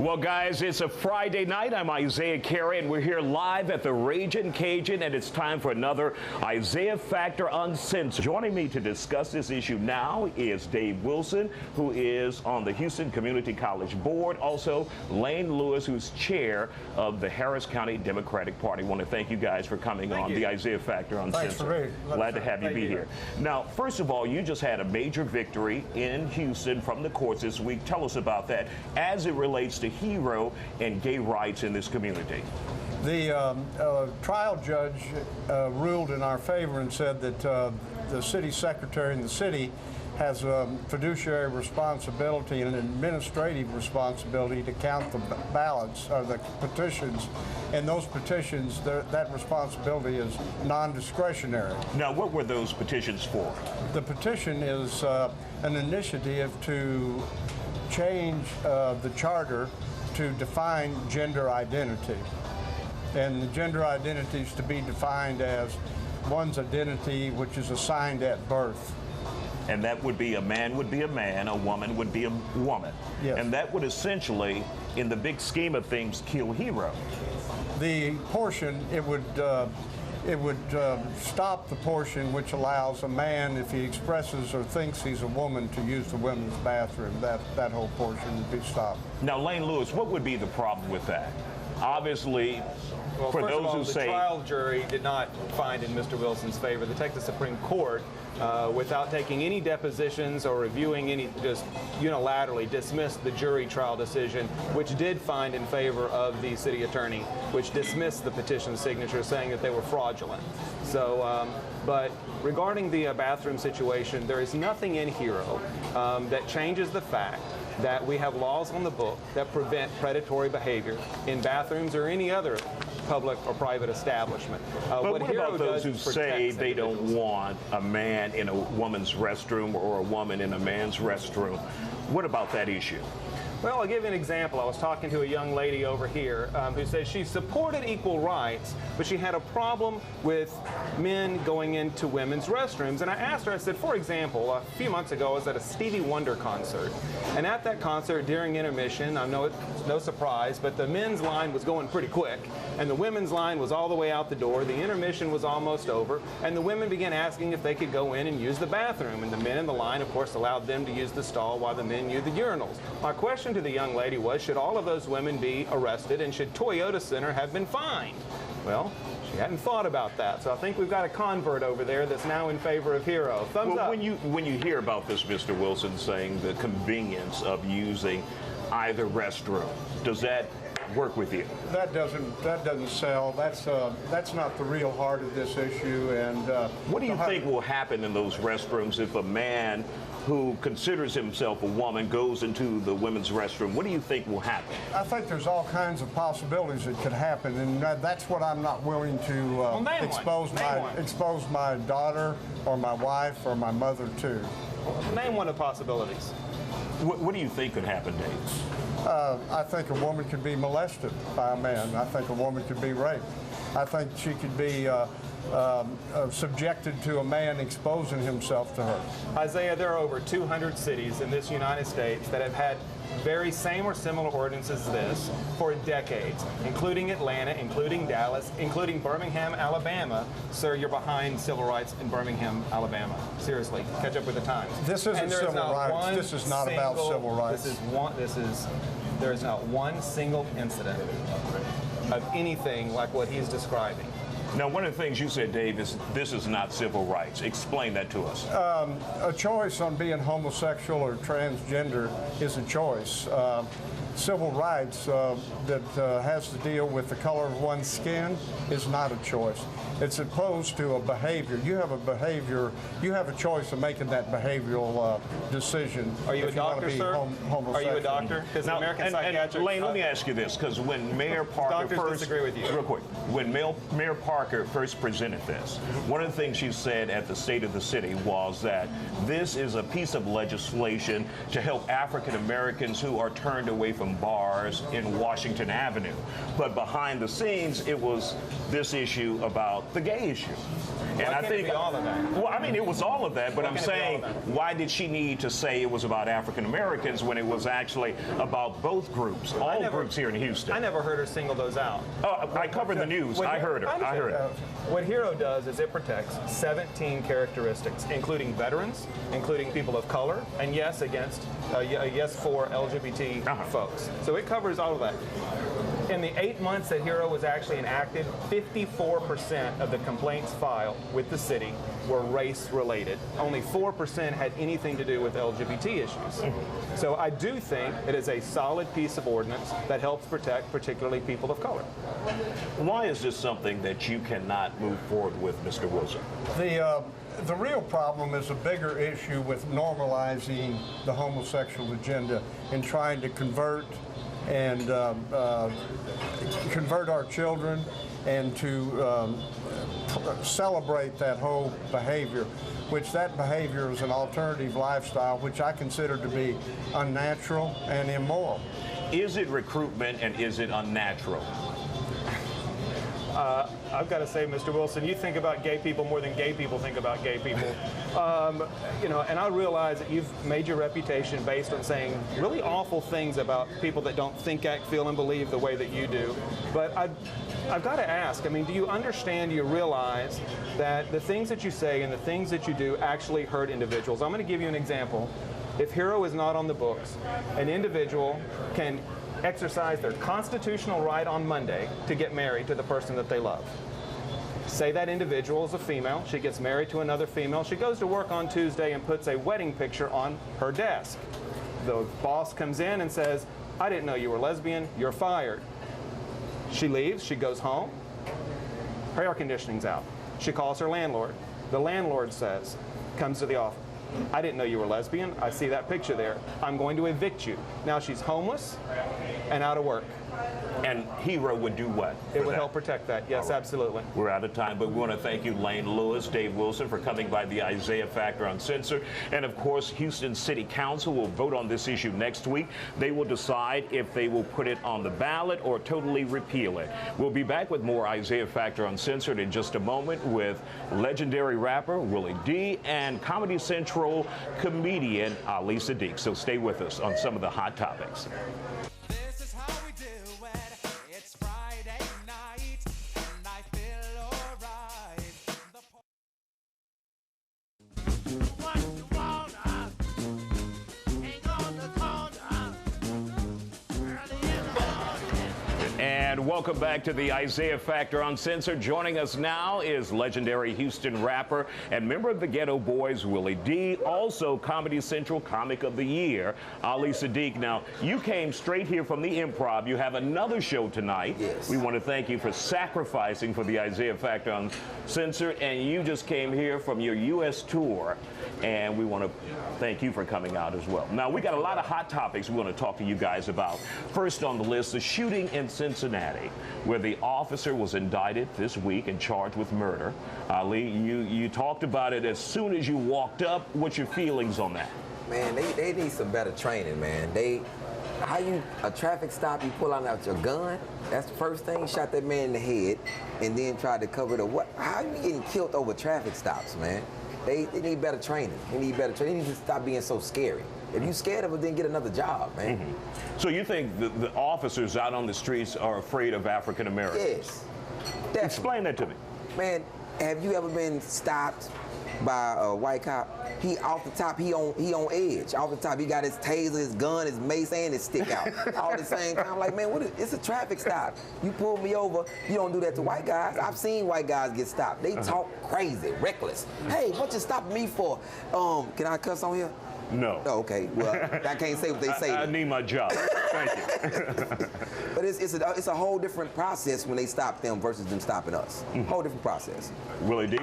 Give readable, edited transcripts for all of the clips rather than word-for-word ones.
Well, guys, it's a Friday night. I'm Isiah Carey, and we're here live at the Ragin' Cajun, and it's time for another Isiah Factor Uncensored. Joining me to discuss this issue now is Dave Wilson, who is on the Houston Community College Board. Also, Lane Lewis, who's chair of the Harris County Democratic Party. I want to thank you guys for coming on the Isiah Factor Uncensored. Thanks for being. Glad to have you be here. Now, first of all, you just had a major victory in Houston from the courts this week. Tell us about that as it relates to hero and gay rights in this community. The trial judge ruled in our favor and said that the city secretary in the city has a fiduciary responsibility and an administrative responsibility to count the ballots or the petitions, and those petitions, that responsibility is non-discretionary. Now, what were those petitions for? The petition is an initiative to change the charter to define gender identity. And the gender identity is to be defined as one's identity which is assigned at birth. And that would be a man would be a man, a woman would be a woman. Yes. And that would essentially, in the big scheme of things, kill hero. The portion, it would stop the portion which allows a man, if he expresses or thinks he's a woman, to use the women's bathroom. That whole portion would be stopped. Now, Lane Lewis, what would be the problem with that? Obviously, well, for those who the say... the trial jury did not find in Mr. Wilson's favor. The Texas Supreme Court, without taking any depositions or reviewing any, just unilaterally dismissed the jury trial decision, which did find in favor of the city attorney, which dismissed the petition signatures, saying that they were fraudulent. So, but regarding the bathroom situation, there is nothing in HERO that changes the fact that we have laws on the book that prevent predatory behavior in bathrooms or any other public or private establishment. But what about those who say they don't want a man in a woman's restroom or a woman in a man's restroom? What about that issue? Well, I'll give you an example. I was talking to a young lady over here who says she supported equal rights, but she had a problem with men going into women's restrooms. And I asked her, I said, for example, a few months ago I was at a Stevie Wonder concert. And at that concert, during intermission, I know it's no surprise, but the men's line was going pretty quick. And the women's line was all the way out the door. The intermission was almost over. And the women began asking if they could go in and use the bathroom. And the men in the line, of course, allowed them to use the stall while the men used the urinals. My question to the young lady was, should all of those women be arrested, and should Toyota Center have been fined? Well, she hadn't thought about that. So I think we've got a convert over there that's now in favor of HERO. Thumbs up. When you hear about this, Mr. Wilson, saying the convenience of using either restroom, does that work with you? That doesn't sell. That's not the real heart of this issue. And what do you think will happen in those restrooms if a man who considers himself a woman goes into the women's restroom? What do you think will happen? I think there's all kinds of possibilities that could happen, and that's what I'm not willing to expose my daughter or my wife or my mother to. Name one of the possibilities. What do you think could happen, Dave? I think a woman could be molested by a man. I think a woman could be raped. I think she could be subjected to a man exposing himself to her. Isiah, there are over 200 cities in this United States that have had very same or similar ordinances as this for decades, including Atlanta, including Dallas, including Birmingham, Alabama. Sir, you're behind civil rights in Birmingham, Alabama. Seriously, catch up with the times. This isn't civil rights. This is not about civil rights. There is not one single incident of anything like what he's describing. Now, one of the things you said, Dave, is this is not civil rights. Explain that to us. A choice on being homosexual or transgender is a choice. Civil rights that has to deal with the color of one's skin is not a choice. It's opposed to a behavior. You have a behavior, you have a choice of making that behavioral decision. Are you a doctor, sir? Are you a doctor? Because now, American Psychiatric... Lane, let me ask you this, because when Mayor Parker Doctors disagree with you. Real quick, when Mayor Parker first presented this, one of the things she said at the State of the City was that this is a piece of legislation to help African Americans who are turned away from bars in Washington Avenue. But behind the scenes, it was this issue about the gay issue. And Why I can't think it be all of that? Well, I mean, it was all of that, but Why I'm can't it be all saying, of that? why did she need to say it was about African Americans when it was actually about both groups, all groups here in Houston? I never heard her single those out. Oh, I covered the news. I heard her. I heard her. What HERO does is it protects 17 characteristics, including veterans, including people of color, and yes, for LGBT folks. So it covers all of that. In the 8 months that HERO was actually enacted, 54% of the complaints filed with the city were race-related. Only 4% had anything to do with LGBT issues. So I do think it is a solid piece of ordinance that helps protect particularly people of color. Why is this something that you cannot move forward with, Mr. Wilson? The real problem is a bigger issue with normalizing the homosexual agenda and trying to convert our children and to celebrate that whole behavior, which that behavior is an alternative lifestyle, which I consider to be unnatural and immoral. Is it recruitment and is it unnatural? I've got to say, Mr. Wilson, you think about gay people more than gay people think about gay people. And I realize that you've made your reputation based on saying really awful things about people that don't think, act, feel, and believe the way that you do. But I've got to ask, I mean, do you understand, do you realize that the things that you say and the things that you do actually hurt individuals? I'm going to give you an example. If HERO is not on the books, an individual can exercise their constitutional right on Monday to get married to the person that they love. Say that individual is a female, she gets married to another female, she goes to work on Tuesday and puts a wedding picture on her desk. The boss comes in and says, I didn't know you were lesbian, you're fired. She leaves, she goes home, her air conditioning's out. She calls her landlord. The landlord says, comes to the office, I didn't know you were lesbian. I see that picture there. I'm going to evict you. Now she's homeless and out of work. And HERO would do what? It would help protect that. Yes, absolutely. We're out of time, but we want to thank you, Lane Lewis, Dave Wilson, for coming by the Isiah Factor Uncensored. And of course, Houston City Council will vote on this issue next week. They will decide if they will put it on the ballot or totally repeal it. We'll be back with more Isiah Factor Uncensored in just a moment with legendary rapper Willie D and Comedy Central comedian Ali Siddiq. So stay with us on some of the hot topics. And welcome back to the Isiah Factor Uncensored. Joining us now is legendary Houston rapper and member of the Ghetto Boys, Willie D. Also, Comedy Central Comic of the Year, Ali Siddiq. Now, you came straight here from the Improv. You have another show tonight. Yes. We want to thank you for sacrificing for the Isiah Factor Uncensored. And you just came here from your U.S. tour. And we want to thank you for coming out as well. Now, we got a lot of hot topics we want to talk to you guys about. First on the list, the shooting in Cincinnati, where the officer was indicted this week and charged with murder. Ali, you talked about it as soon as you walked up. What's your feelings on that? Man, they need some better training, man. A traffic stop, you pull out your gun, that's the first thing, shot that man in the head, and then tried to cover the what? How you getting killed over traffic stops, man? They need better training. They need better training. They need to stop being so scary. If you're scared of it, then get another job, man. Mm-hmm. So you think the officers out on the streets are afraid of African Americans? Yes. Definitely. Explain that to me. Man, have you ever been stopped by a white cop? He off the top, he on edge. Off the top, he got his taser, his gun, his mace, and his stick out. All at the same time. I'm like, man, it's a traffic stop. You pull me over, you don't do that to white guys. I've seen white guys get stopped. They talk crazy, reckless. Hey, what you stopping me for? Can I cuss on here? No. Oh, okay. Well, I can't say what they say. I need my job. Thank you. But it's a whole different process when they stop them versus them stopping us. Whole different process. Willie D,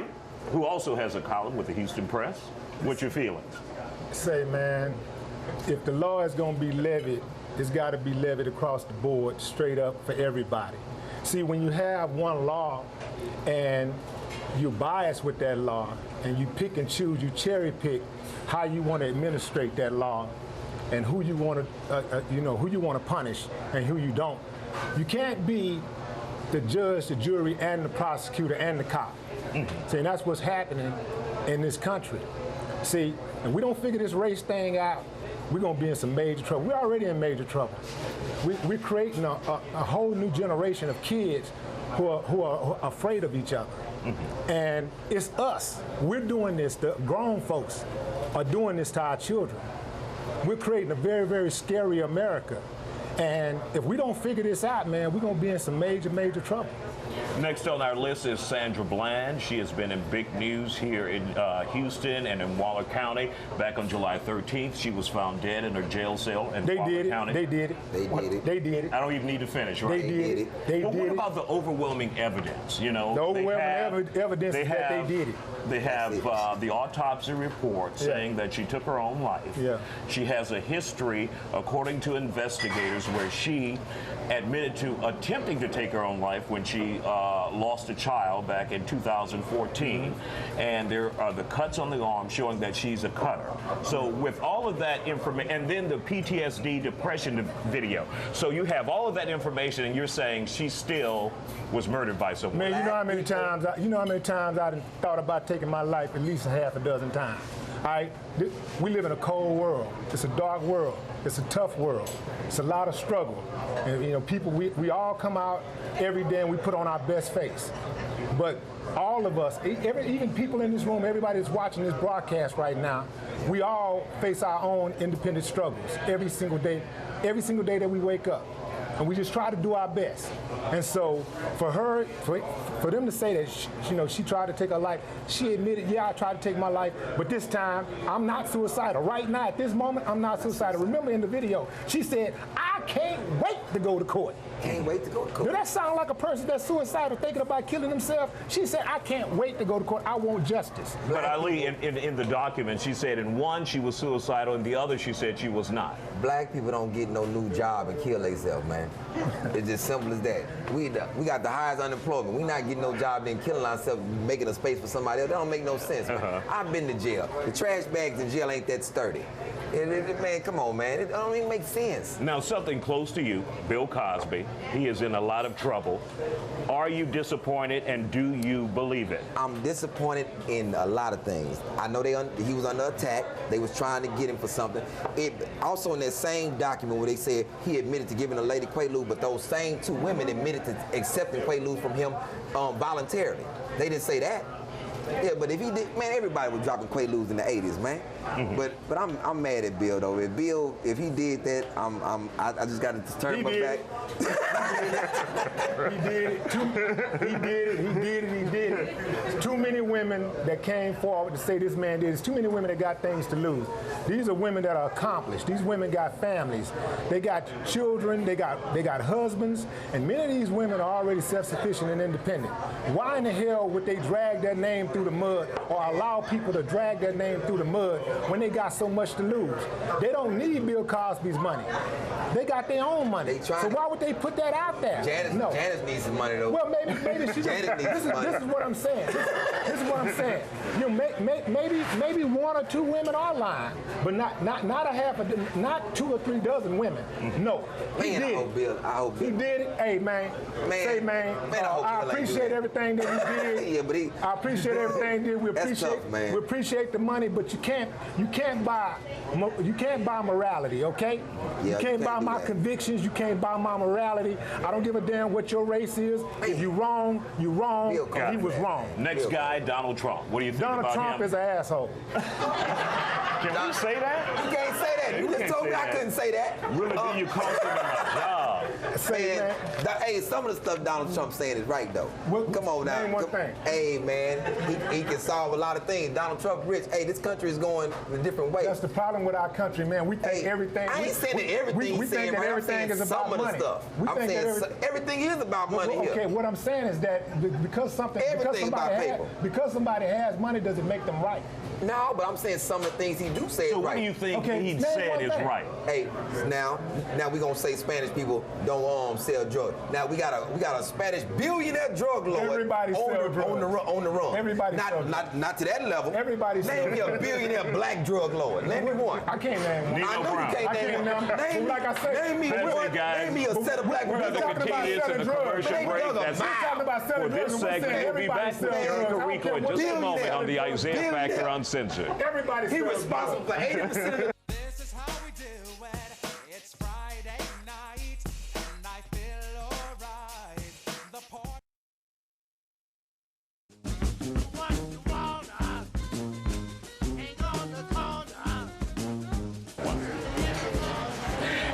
who also has a column with the Houston Press. What's your feelings? Say, man, if the law is going to be levied, it's got to be levied across the board, straight up for everybody. See, when you have one law and you're biased with that law and you pick and choose, you cherry pick how you want to administrate that law and who you want to, who you want to punish and who you don't. You can't be the judge, the jury, and the prosecutor, and the cop. See, and that's what's happening in this country. See, if we don't figure this race thing out, we're going to be in some major trouble. We're already in major trouble. We're creating a whole new generation of kids who are afraid of each other. And it's us. We're doing this. The grown folks are doing this to our children. We're creating a very, very scary America. And if we don't figure this out, man, we're going to be in some major, major trouble. Next on our list is Sandra Bland. She has been in big news here in Houston and in Waller County. Back on July 13th, she was found dead in her jail cell in Waller County. They did it. They did it. They did it. I don't even need to finish, right? They did it. They But did what it. about the overwhelming evidence? You know, The overwhelming evidence is that they did it. They have the autopsy report saying that she took her own life. Yeah. She has a history, according to investigators, where she admitted to attempting to take her own life when she lost a child back in 2014. And there are the cuts on the arm showing that she's a cutter. So with all of that information, and then the PTSD depression video. So you have all of that information, and you're saying she still was murdered by someone. Man, you know how many times I done thought about taking my life at least a half a dozen times. All right, we live in a cold world. It's a dark world. It's a tough world. It's a lot of struggle. And you know, people, we all come out every day and we put on our best face. But all of us, even people in this room, everybody that's watching this broadcast right now, we all face our own independent struggles every single day that we wake up. And we just try to do our best. And so for her, for them to say that she tried to take her life, she admitted, yeah, I tried to take my life, but this time I'm not suicidal. Right now, at this moment, I'm not suicidal. Remember in the video, she said, I can't wait to go to court. Can't wait to go to court. Does that sound like a person that's suicidal, thinking about killing themselves? She said, I can't wait to go to court. I want justice. But Ali, in the document, she said in one she was suicidal, and the other she said she was not. Black people don't get no new job and kill themselves, man. It's just simple as that. We got the highest unemployment. We not getting no job then killing ourselves, making a space for somebody else. That don't make no sense, man. I've been to jail. The trash bags in jail ain't that sturdy. Man, come on, man. It don't even make sense. Now, something close to you, Bill Cosby. He is in a lot of trouble. Are you disappointed, and do you believe it? I'm disappointed in a lot of things. I know he was under attack. They was trying to get him for something. Also in that same document where they said he admitted to giving a lady Quaalude, but those same two women admitted to accepting Quaalude from him voluntarily. They didn't say that. Yeah, but if he did, man, everybody was dropping Quaaludes in the 80s, man. But I'm mad at Bill though. If he did that, I just got to turn my back. He did it. Too many women that came forward to say this man did it. There's too many women that got things to lose. These are women that are accomplished. These women got families. They got children. They got husbands. And many of these women are already self-sufficient and independent. Why in the hell would they drag their name through the mud or allow people to drag their name through the mud when they got so much to lose? They don't need Bill Cosby's money. They got their own money. So why would they put that out there? Janice needs some money though. Well, maybe she Janice needs some money. This is what I'm saying. This is what I'm saying. You know, maybe one or two women are lying, but not 2 or 3 dozen women. No, he Man, did. I hope Bill. He did it. Hey, man. I appreciate everything that he did. Yeah, but I appreciate everything that we That's appreciate. tough, man. We appreciate the money, but you can't buy morality, okay? Yeah, you can't buy do my that. convictions. You can't buy my morality. I don't give a damn what your race is. If you're wrong, you're wrong. Bill Cosby. He was wrong. Next guy, Donald Trump. What do you think Donald about Trump him? is an asshole. Can we say that? You can't say that. You You just can't told say me I that. couldn't say that. Really, do you cost him in my job? Say, man. Hey, some of the stuff Donald Trump's saying is right though. Come on now. Name one thing. Hey man, he can solve a lot of things. Donald Trump rich. Hey, this country is going a different way. That's the problem with our country, man. We think everything. I ain't saying that everything we he's saying, think that right? I'm everything saying is about some of the money. stuff. We I'm think that saying everything is about money here. Okay, what I'm saying is that because Everything about paper. because somebody has money, does it make them right? No, but I'm saying some of the things he do say is So right. what do you think Okay, he name said one is thing. right? Hey, now we're gonna say Spanish people don't sell drugs. Now we got a Spanish billionaire drug lord Everybody on sell the drugs. on the run. Everybody sell not to that level. Everybody sell name me a drugs. billionaire black drug lord. Name me one. I can't name one. Nino I know Brown. you can't I name can't one. name- like I said, name me that's one. it, guys. Name me a set of black We're We're not going to talking about continue into the selling drugs. commercial Name break. drugs. That's We're it talking about selling for this drugs. We're saying segment. We'll be everybody back with sells drugs. Eric I don't Rico care in what just a you moment say. on the Isiah Factor Billionaire. Uncensored. Everybody He sells responsible drugs. for 80% of the This is how we do it. It's Friday night, and I feel alright. The party. What you wanna? Ain't on the corner.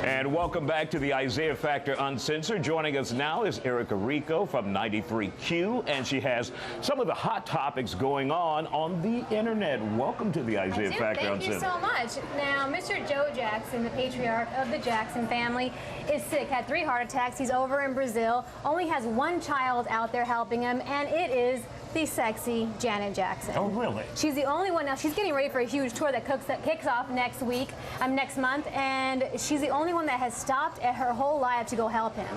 And welcome back to the Isiah Factor Uncensored. Joining us now is Erica Rico from 93Q, and she has some of the hot topics going on the internet. Welcome to the Isiah Factor Thank you Uncensored. so much. Now, Mr. Joe Jackson, the patriarch of the Jackson family, is sick, had 3 heart attacks. He's over in Brazil, only has 1 child out there helping him, and it is the sexy Janet Jackson. Oh, really? She's the only one now. She's getting ready for a huge tour that kicks off next month, and she's the only one that has stopped at her whole life to go help him.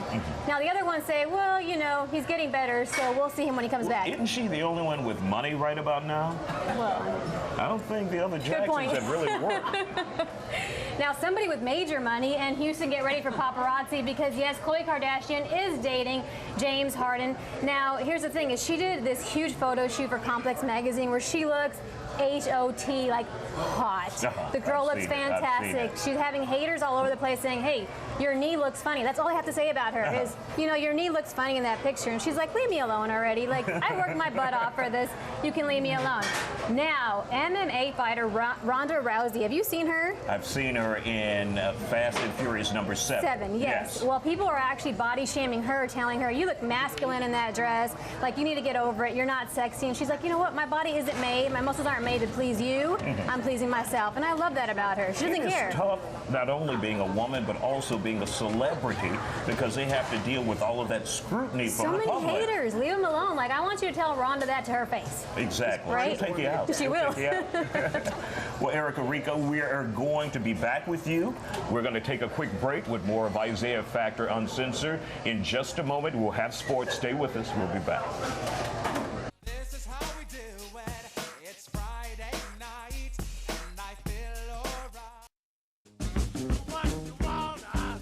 Now, the other ones say, well, you know, he's getting better, so we'll see him when he comes back. Isn't she the only one with money right about now? Well, I don't think the other point. Jacksons have really worked. now, somebody with major money and Houston, get ready for paparazzi because, yes, Khloe Kardashian is dating James Harden. Now, here's the thing is she did this huge photo shoot for Complex Magazine where she looks H-O-T, like hot. The girl I've looks seen it. I've seen fantastic. it. She's having haters all over the place saying, hey, your knee looks funny. That's all I have to say about her is, you know, your knee looks funny in that picture. And she's like, leave me alone already. Like, I worked my butt off for this. You can leave me alone. Now, MMA fighter Ronda Rousey, have you seen her? I've seen her in Fast and Furious number 7. 7, yes. Well, people are actually body shaming her, telling her, you look masculine in that dress. Like, you need to get over it. You're not sexy. And she's like, you know what? My body isn't made. My muscles aren't made to please you. I'm pleasing myself. And I love that about her. She doesn't care. It's tough not only being a woman, but also being a celebrity because they have to deal with all of that scrutiny So from the many public. haters. Leave them alone. Like, I want you to tell Rhonda that to her face. Exactly. Right? She'll take you out. She She'll will. take you out. Well, Erica Rico, we are going to be back with you. We're going to take a quick break with more of Isiah Factor Uncensored. In just a moment, we'll have sports. Stay with us. We'll be back. This is how we do it. It's Friday night, and I feel alright. What you wanna?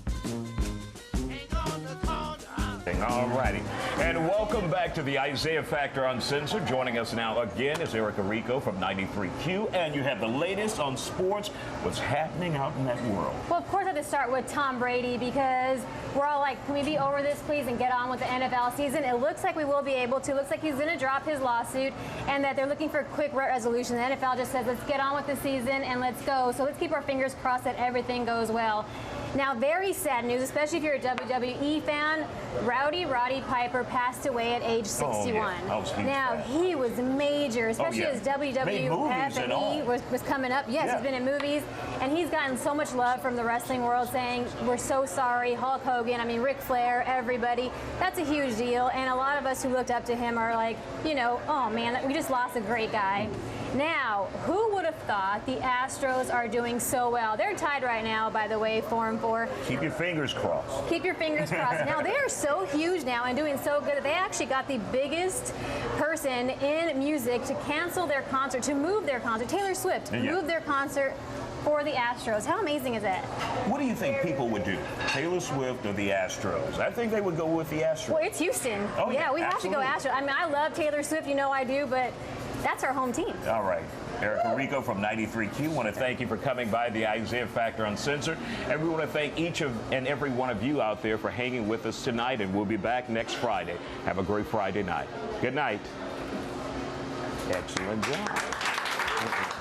Ain't on the corner. All righty. And welcome back to the Isiah Factor Uncensored. Joining us now again is Erica Rico from 93Q. And you have the latest on sports, what's happening out in that world. Well, of course, I have to start with Tom Brady because we're all like, can we be over this, please, and get on with the NFL season? It looks like we will be able to. It looks like he's going to drop his lawsuit and that they're looking for a quick resolution. The NFL just says, let's get on with the season and let's go. So let's keep our fingers crossed that everything goes well. Now, very sad news, especially if you're a WWE fan. Roddy Piper passed away at age 61. Oh, yeah. I was huge Now, fan. he was major, especially yeah. as Made movies and all. WWE was coming up. Yes, Yeah. he's been in movies, and he's gotten so much love from the wrestling world saying, we're so sorry, Hulk Hogan, I mean, Ric Flair, everybody. That's a huge deal, and a lot of us who looked up to him are like, you know, oh man, we just lost a great guy. Now, who would have thought the Astros are doing so well? They're tied right now, by the way, 4-4. Keep your fingers crossed. Keep your fingers crossed. Now, they are so huge now and doing so good that they actually got the biggest person in music to cancel their concert, to move their concert. Taylor Swift Yeah. moved their concert for the Astros. How amazing is that? What do you think people would do? Taylor Swift or the Astros? I think they would go with the Astros. Well, it's Houston. Oh, yeah, we have to go absolutely. Astros. I mean, I love Taylor Swift, you know I do, but that's our home team. All right. Erica Rico from 93Q. Want to thank you for coming by the Isiah Factor Uncensored. And we want to thank each and every one of you out there for hanging with us tonight. And we'll be back next Friday. Have a great Friday night. Good night. Excellent job.